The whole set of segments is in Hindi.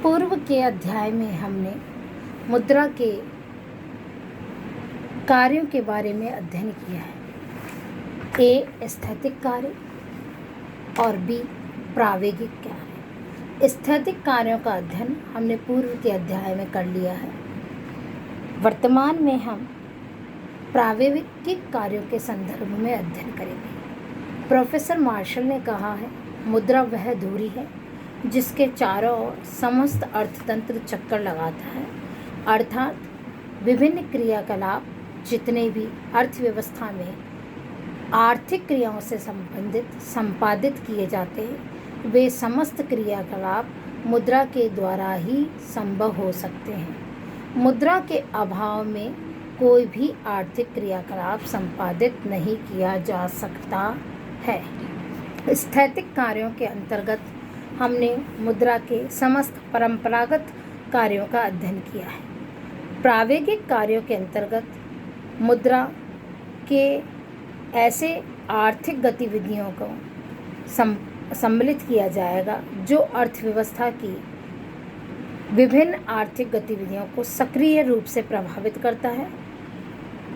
पूर्व के अध्याय में हमने मुद्रा के कार्यों के बारे में अध्ययन किया है। ए स्थैतिक कार्य और बी प्रावेगिक कार्य। स्थैतिक कार्यों का अध्ययन हमने पूर्व के अध्याय में कर लिया है। वर्तमान में हम प्रावेगिक कार्यों के संदर्भ में अध्ययन करेंगे। प्रोफेसर मार्शल ने कहा है, मुद्रा वह धुरी है जिसके चारों ओर समस्त अर्थतंत्र चक्कर लगाता है, अर्थात विभिन्न क्रियाकलाप जितने भी अर्थव्यवस्था में आर्थिक क्रियाओं से संपादित किए जाते हैं, वे समस्त क्रियाकलाप मुद्रा के द्वारा ही संभव हो सकते हैं। मुद्रा के अभाव में कोई भी आर्थिक क्रियाकलाप संपादित नहीं किया जा सकता है। स्थैतिक कार्यों के अंतर्गत हमने मुद्रा के समस्त परंपरागत कार्यों का अध्ययन किया है। प्रावेगिक कार्यों के अंतर्गत मुद्रा के ऐसे आर्थिक गतिविधियों को सम्मिलित किया जाएगा जो अर्थव्यवस्था की विभिन्न आर्थिक गतिविधियों को सक्रिय रूप से प्रभावित करता है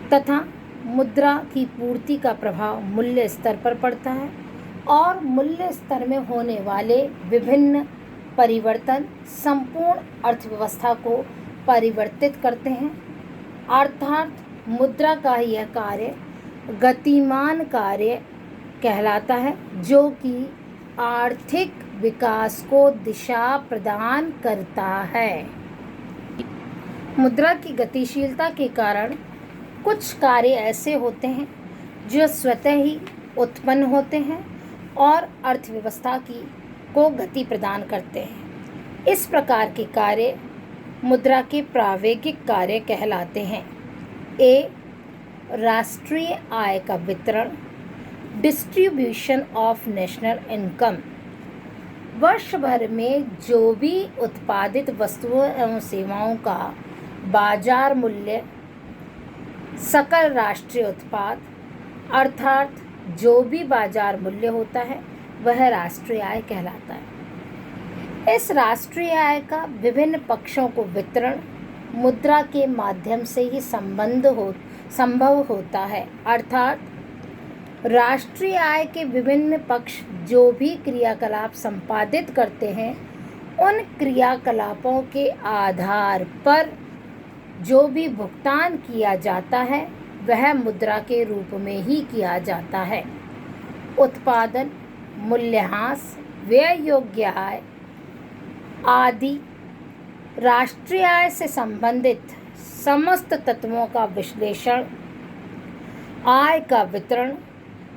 तथा मुद्रा की पूर्ति का प्रभाव मूल्य स्तर पर पड़ता है और मूल्य स्तर में होने वाले विभिन्न परिवर्तन संपूर्ण अर्थव्यवस्था को परिवर्तित करते हैं। अर्थात मुद्रा का यह कार्य गतिमान कार्य कहलाता है जो कि आर्थिक विकास को दिशा प्रदान करता है। मुद्रा की गतिशीलता के कारण कुछ कार्य ऐसे होते हैं जो स्वतः ही उत्पन्न होते हैं और अर्थव्यवस्था को गति प्रदान करते हैं। इस प्रकार के कार्य मुद्रा के प्रावेगिक कार्य कहलाते हैं। ए राष्ट्रीय आय का वितरण, डिस्ट्रीब्यूशन ऑफ नेशनल इनकम। वर्ष भर में जो भी उत्पादित वस्तुओं एवं सेवाओं का बाजार मूल्य सकल राष्ट्रीय उत्पाद अर्थात जो भी बाजार मूल्य होता है वह राष्ट्रीय आय कहलाता है। इस राष्ट्रीय आय का विभिन्न पक्षों को वितरण मुद्रा के माध्यम से ही संभव होता है। अर्थात राष्ट्रीय आय के विभिन्न पक्ष जो भी क्रियाकलाप संपादित करते हैं, उन क्रियाकलापों के आधार पर जो भी भुगतान किया जाता है वह मुद्रा के रूप में ही किया जाता है। उत्पादन, मूल्यह्रास, व्यय योग्य आय आदि राष्ट्रीय आय से संबंधित समस्त तत्वों का विश्लेषण, आय का वितरण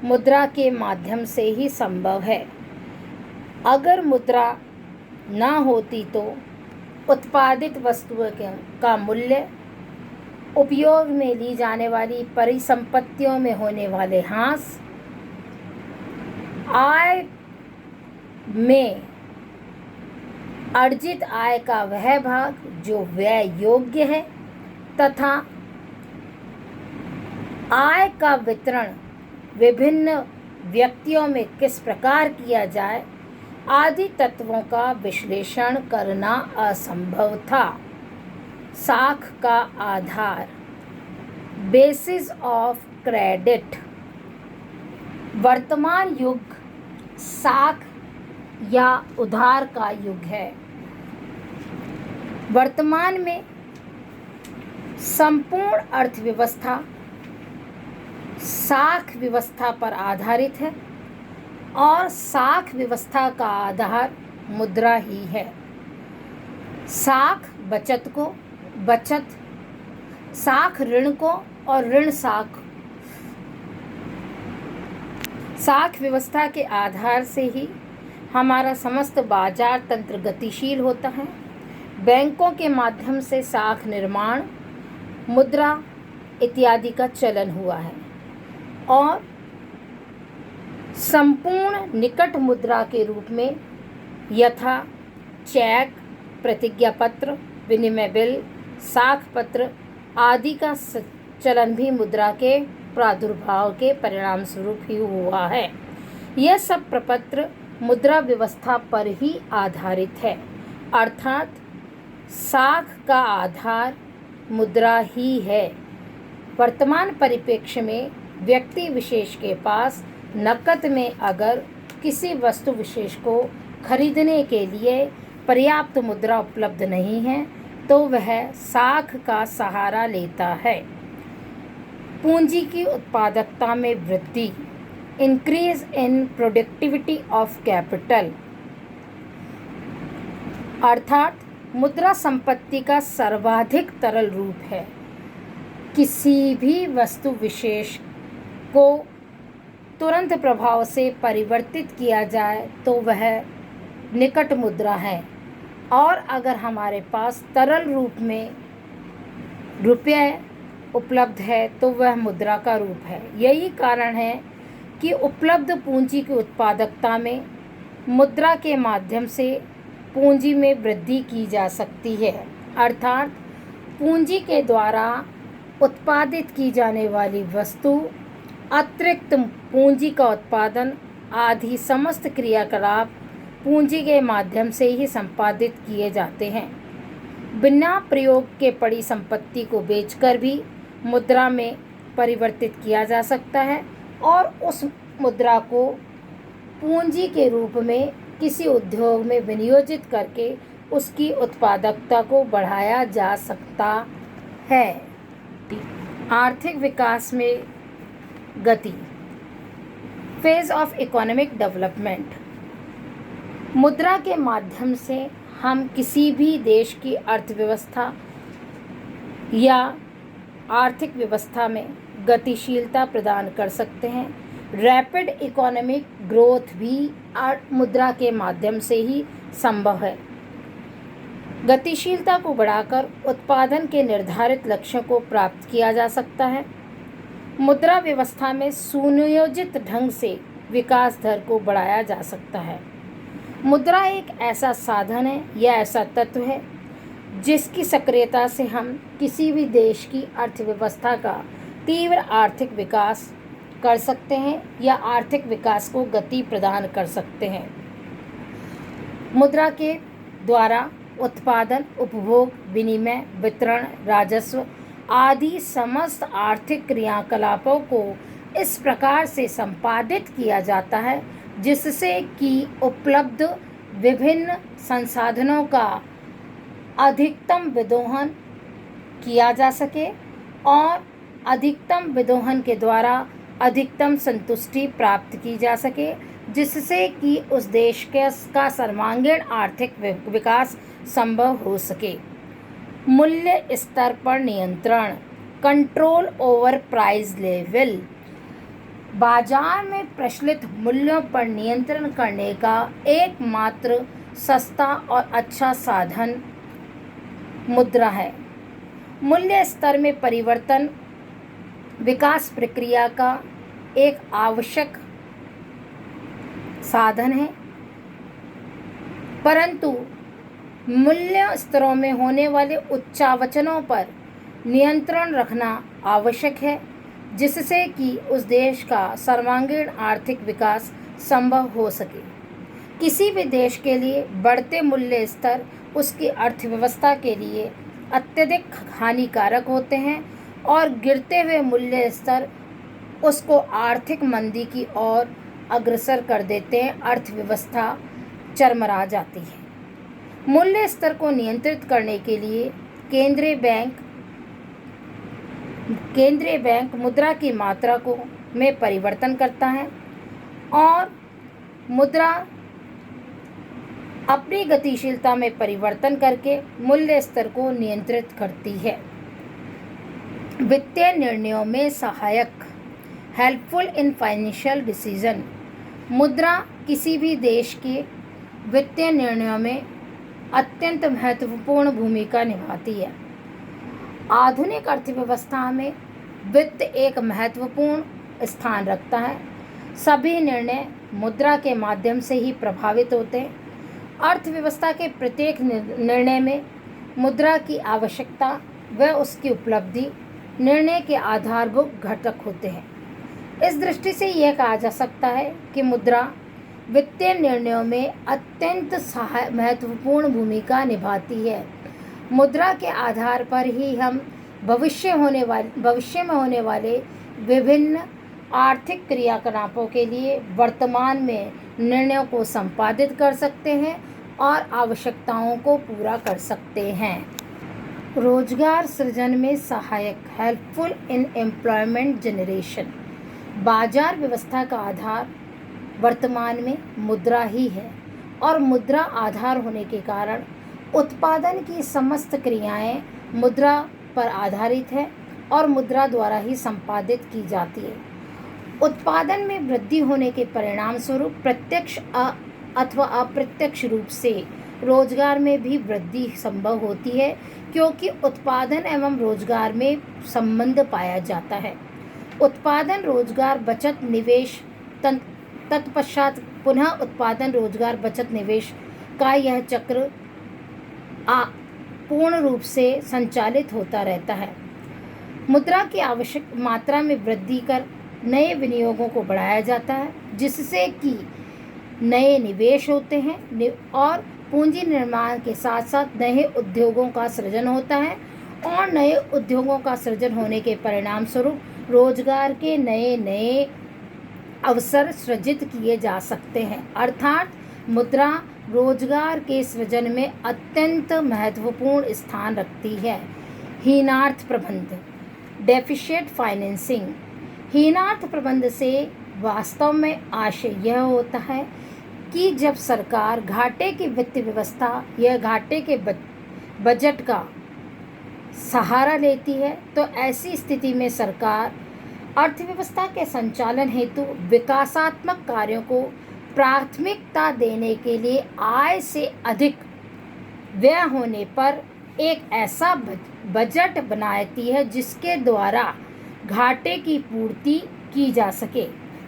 मुद्रा के माध्यम से ही संभव है। अगर मुद्रा ना होती तो उत्पादित वस्तुओं का मूल्य, उपयोग में ली जाने वाली परिसंपत्तियों में होने वाले ह्रास, आय में अर्जित आय का वह भाग जो व्यय योग्य है तथा आय का वितरण विभिन्न व्यक्तियों में किस प्रकार किया जाए आदि तत्वों का विश्लेषण करना असंभव था। साख का आधार, बेसिस ऑफ क्रेडिट। वर्तमान युग साख या उधार का युग है। वर्तमान में संपूर्ण अर्थव्यवस्था साख व्यवस्था पर आधारित है और साख व्यवस्था का आधार मुद्रा ही है। साख बचत को, बचत साख ऋण को और ऋण साख व्यवस्था के आधार से ही हमारा समस्त बाजार तंत्र गतिशील होता है। बैंकों के माध्यम से साख निर्माण, मुद्रा इत्यादि का चलन हुआ है और संपूर्ण निकट मुद्रा के रूप में यथा चेक, प्रतिज्ञा पत्र, विनिमय बिल, साख पत्र आदि का चलन भी मुद्रा के प्रादुर्भाव के परिणाम स्वरूप ही हुआ है। यह सब प्रपत्र मुद्रा व्यवस्था पर ही आधारित है, अर्थात साख का आधार मुद्रा ही है। वर्तमान परिप्रेक्ष्य में व्यक्ति विशेष के पास नकद में अगर किसी वस्तु विशेष को खरीदने के लिए पर्याप्त मुद्रा उपलब्ध नहीं है तो वह साख का सहारा लेता है। पूंजी की उत्पादकता में वृद्धि, increase in productivity of capital, अर्थात मुद्रा संपत्ति का सर्वाधिक तरल रूप है। किसी भी वस्तु विशेष को तुरंत प्रभाव से परिवर्तित किया जाए तो वह निकट मुद्रा है, और अगर हमारे पास तरल रूप में रुपये उपलब्ध है तो वह मुद्रा का रूप है। यही कारण है कि उपलब्ध पूंजी की उत्पादकता में मुद्रा के माध्यम से पूंजी में वृद्धि की जा सकती है, अर्थात पूंजी के द्वारा उत्पादित की जाने वाली वस्तु, अतिरिक्त पूंजी का उत्पादन आदि समस्त क्रियाकलाप पूंजी के माध्यम से ही संपादित किए जाते हैं। बिना प्रयोग के पड़ी संपत्ति को बेचकर भी मुद्रा में परिवर्तित किया जा सकता है और उस मुद्रा को पूंजी के रूप में किसी उद्योग में विनियोजित करके उसकी उत्पादकता को बढ़ाया जा सकता है। आर्थिक विकास में गति, फेज ऑफ इकोनॉमिक डेवलपमेंट। मुद्रा के माध्यम से हम किसी भी देश की अर्थव्यवस्था या आर्थिक व्यवस्था में गतिशीलता प्रदान कर सकते हैं। रैपिड इकोनॉमिक ग्रोथ भी मुद्रा के माध्यम से ही संभव है। गतिशीलता को बढ़ाकर उत्पादन के निर्धारित लक्ष्यों को प्राप्त किया जा सकता है। मुद्रा व्यवस्था में सुनियोजित ढंग से विकास दर को बढ़ाया जा सकता है। मुद्रा एक ऐसा साधन है या ऐसा तत्व है जिसकी सक्रियता से हम किसी भी देश की अर्थव्यवस्था का तीव्र आर्थिक विकास कर सकते हैं या आर्थिक विकास को गति प्रदान कर सकते हैं। मुद्रा के द्वारा उत्पादन, उपभोग, विनिमय, वितरण, राजस्व आदि समस्त आर्थिक क्रियाकलापों को इस प्रकार से संपादित किया जाता है जिससे कि उपलब्ध विभिन्न संसाधनों का अधिकतम विदोहन किया जा सके और अधिकतम विदोहन के द्वारा अधिकतम संतुष्टि प्राप्त की जा सके, जिससे कि उस देश का सर्वांगीण आर्थिक विकास संभव हो सके। मूल्य स्तर पर नियंत्रण, कंट्रोल ओवर प्राइस लेवल। बाजार में प्रचलित मूल्यों पर नियंत्रण करने का एकमात्र सस्ता और अच्छा साधन मुद्रा है। मूल्य स्तर में परिवर्तन विकास प्रक्रिया का एक आवश्यक साधन है, परंतु मूल्य स्तरों में होने वाले उच्चावचनों पर नियंत्रण रखना आवश्यक है, जिससे कि उस देश का सर्वांगीण आर्थिक विकास संभव हो सके। किसी भी देश के लिए बढ़ते मूल्य स्तर उसकी अर्थव्यवस्था के लिए अत्यधिक हानिकारक होते हैं और गिरते हुए मूल्य स्तर उसको आर्थिक मंदी की ओर अग्रसर कर देते हैं, अर्थव्यवस्था चरमरा जाती है। मूल्य स्तर को नियंत्रित करने के लिए केंद्रीय बैंक मुद्रा की मात्रा को में परिवर्तन करता है और मुद्रा अपनी गतिशीलता में परिवर्तन करके मूल्य स्तर को नियंत्रित करती है। वित्तीय निर्णयों में सहायक, हेल्पफुल इन फाइनेंशियल डिसीजन। मुद्रा किसी भी देश के वित्तीय निर्णयों में अत्यंत महत्वपूर्ण भूमिका निभाती है। आधुनिक अर्थव्यवस्था में वित्त एक महत्वपूर्ण स्थान रखता है। सभी निर्णय मुद्रा के माध्यम से ही प्रभावित होते हैं। अर्थव्यवस्था के प्रत्येक निर्णय में मुद्रा की आवश्यकता व उसकी उपलब्धि निर्णय के आधारभूत घटक होते हैं। इस दृष्टि से यह कहा जा सकता है कि मुद्रा वित्तीय निर्णयों में अत्यंत महत्वपूर्ण भूमिका निभाती है। मुद्रा के आधार पर ही हम भविष्य में होने वाले विभिन्न आर्थिक क्रियाकलापों के लिए वर्तमान में निर्णयों को संपादित कर सकते हैं और आवश्यकताओं को पूरा कर सकते हैं। रोजगार सृजन में सहायक, हेल्पफुल इन एम्प्लॉयमेंट जनरेशन। बाजार व्यवस्था का आधार वर्तमान में मुद्रा ही है और मुद्रा आधार होने के कारण उत्पादन की समस्त क्रियाएं मुद्रा पर आधारित है और मुद्रा द्वारा ही संपादित की जाती है। उत्पादन में वृद्धि होने के परिणाम स्वरूप प्रत्यक्ष अथवा अप्रत्यक्ष रूप से रोजगार में भी वृद्धि संभव होती है, क्योंकि उत्पादन एवं रोजगार में संबंध पाया जाता है। उत्पादन, रोजगार, बचत, निवेश, तत्पश्चात पुनः उत्पादन, रोजगार, बचत, निवेश का यह चक्र पूर्ण रूप से संचालित होता रहता है। मुद्रा की आवश्यक मात्रा में वृद्धि कर नए विनियोगों को बढ़ाया जाता है, जिससे कि नए निवेश होते हैं और पूंजी निर्माण के साथ साथ नए उद्योगों का सृजन होता है और नए उद्योगों का सृजन होने के परिणाम स्वरूप रोजगार के नए नए अवसर सृजित किए जा सकते हैं। अर्थात मुद्रा रोजगार के सृजन में अत्यंत महत्वपूर्ण स्थान रखती है। हीनार्थ प्रबंध, डेफिशिएंट फाइनेंसिंग। हीनार्थ प्रबंध से वास्तव में आशय यह होता है कि जब सरकार घाटे की वित्त व्यवस्था या घाटे के बजट का सहारा लेती है, तो ऐसी स्थिति में सरकार अर्थव्यवस्था के संचालन हेतु विकासात्मक कार्यों को प्राथमिकता देने के लिए आय से अधिक व्यय होने पर एक ऐसा बजट बनाती है जिसके द्वारा घाटे की पूर्ति की जा सके,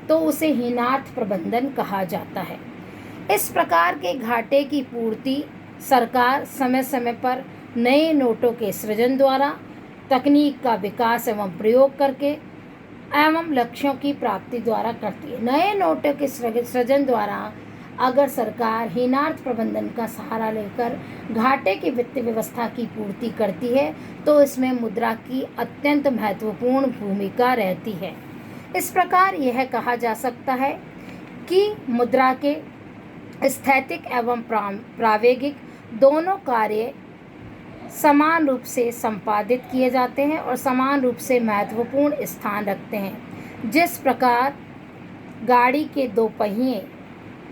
तो उसे हीनार्थ प्रबंधन कहा जाता है। इस प्रकार के घाटे की पूर्ति सरकार समय समय पर नए नोटों के सृजन द्वारा, तकनीक का विकास एवं प्रयोग करके एवं लक्ष्यों की प्राप्ति द्वारा करती है। नए नोटों के सृजन द्वारा अगर सरकार हीनार्थ प्रबंधन का सहारा लेकर घाटे की वित्त व्यवस्था की पूर्ति करती है, तो इसमें मुद्रा की अत्यंत महत्वपूर्ण भूमिका रहती है। इस प्रकार यह कहा जा सकता है कि मुद्रा के स्थैतिक एवं प्रावेगिक दोनों कार्य समान रूप से संपादित किए जाते हैं और समान रूप से महत्वपूर्ण स्थान रखते हैं। जिस प्रकार गाड़ी के दो पहिए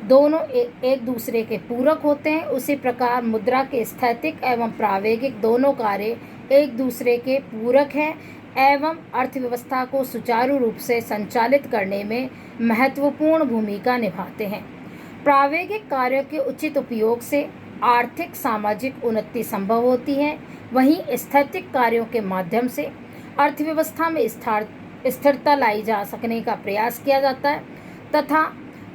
दोनों एक दूसरे के पूरक होते हैं, उसी प्रकार मुद्रा के स्थैतिक एवं प्रावेगिक दोनों कार्य एक दूसरे के पूरक हैं एवं अर्थव्यवस्था को सुचारू रूप से संचालित करने में महत्वपूर्ण भूमिका निभाते हैं। प्रावेगिक कार्यों के उचित उपयोग से आर्थिक सामाजिक उन्नति संभव होती है, वहीं स्थैतिक कार्यों के माध्यम से अर्थव्यवस्था में स्थिरता लाई जा सकने का प्रयास किया जाता है तथा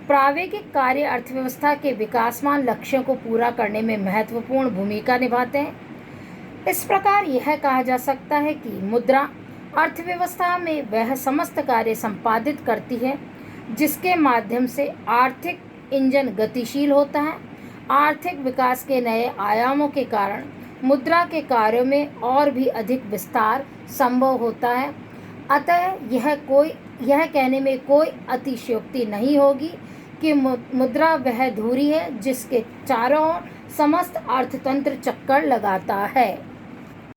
प्रावेगिक कार्य अर्थव्यवस्था के विकासमान लक्ष्यों को पूरा करने में महत्वपूर्ण भूमिका निभाते हैं। इस प्रकार यह कहा जा सकता है कि मुद्रा अर्थव्यवस्था में वह समस्त कार्य संपादित करती है जिसके माध्यम से आर्थिक इंजन गतिशील होता है। आर्थिक विकास के नए आयामों के कारण मुद्रा के कार्यों में और भी अधिक विस्तार संभव होता है। अतः यह कहने में कोई अतिशयोक्ति नहीं होगी कि मुद्रा वह धुरी है जिसके चारों ओर समस्त अर्थतंत्र चक्कर लगाता है।